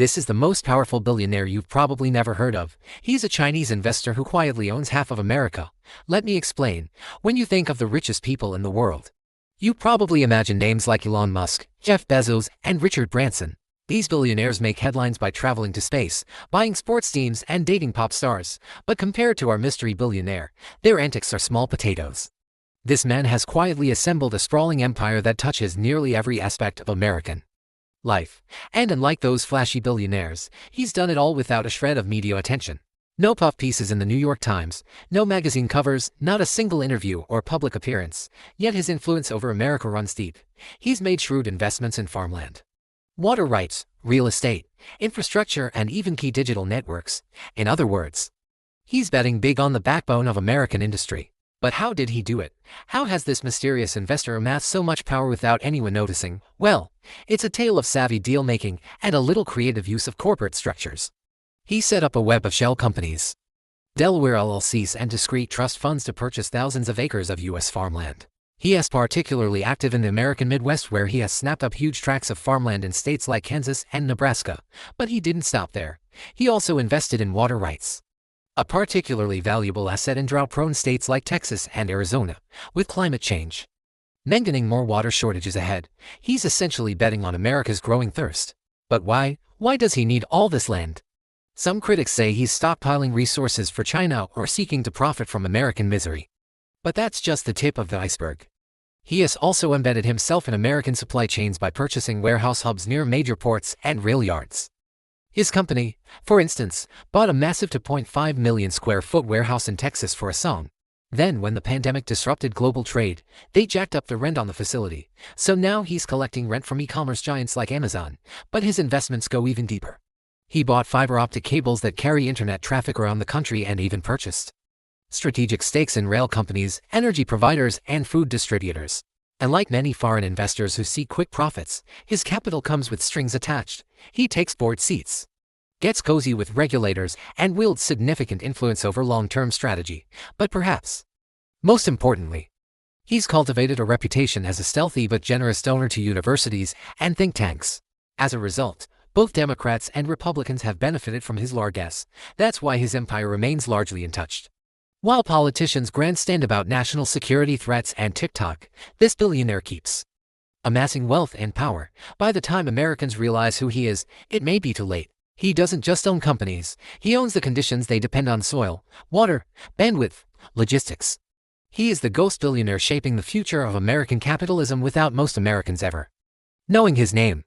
This is the most powerful billionaire you've probably never heard of. He's a Chinese investor who quietly owns half of America. Let me explain. When you think of the richest people in the world, you probably imagine names like Elon Musk, Jeff Bezos, and Richard Branson. These billionaires make headlines by traveling to space, buying sports teams, and dating pop stars. But compared to our mystery billionaire, their antics are small potatoes. This man has quietly assembled a sprawling empire that touches nearly every aspect of American life. And unlike those flashy billionaires, he's done it all without a shred of media attention. No puff pieces in the New York Times, no magazine covers, not a single interview or public appearance. Yet his influence over America runs deep. He's made shrewd investments in farmland, water rights, real estate, infrastructure, and even key digital networks. In other words, he's betting big on the backbone of American industry. But how did he do it? How has this mysterious investor amassed so much power without anyone noticing? Well, it's a tale of savvy deal-making and a little creative use of corporate structures. He set up a web of shell companies, Delaware LLCs, and discrete trust funds to purchase thousands of acres of U.S. farmland. He is particularly active in the American Midwest, where he has snapped up huge tracts of farmland in states like Kansas and Nebraska. But he didn't stop there. He also invested in water rights, a particularly valuable asset in drought-prone states like Texas and Arizona. With climate change mentioning more water shortages ahead, he's essentially betting on America's growing thirst. But why? Why does he need all this land? Some critics say he's stockpiling resources for China or seeking to profit from American misery. But that's just the tip of the iceberg. He has also embedded himself in American supply chains by purchasing warehouse hubs near major ports and rail yards. His company, for instance, bought a massive 2.5 million square foot warehouse in Texas for a song. Then, when the pandemic disrupted global trade, they jacked up the rent on the facility. So now he's collecting rent from e-commerce giants like Amazon. But his investments go even deeper. He bought fiber optic cables that carry internet traffic around the country and even purchased strategic stakes in rail companies, energy providers, and food distributors. And like many foreign investors who seek quick profits, his capital comes with strings attached. He takes board seats, gets cozy with regulators, and wields significant influence over long-term strategy. But perhaps most importantly, he's cultivated a reputation as a stealthy but generous donor to universities and think tanks. As a result, both Democrats and Republicans have benefited from his largesse. That's why his empire remains largely untouched. While politicians grandstand about national security threats and TikTok, this billionaire keeps amassing wealth and power. By the time Americans realize who he is, it may be too late. He doesn't just own companies, he owns the conditions they depend on: soil, water, bandwidth, logistics. He is the ghost billionaire shaping the future of American capitalism without most Americans ever knowing his name.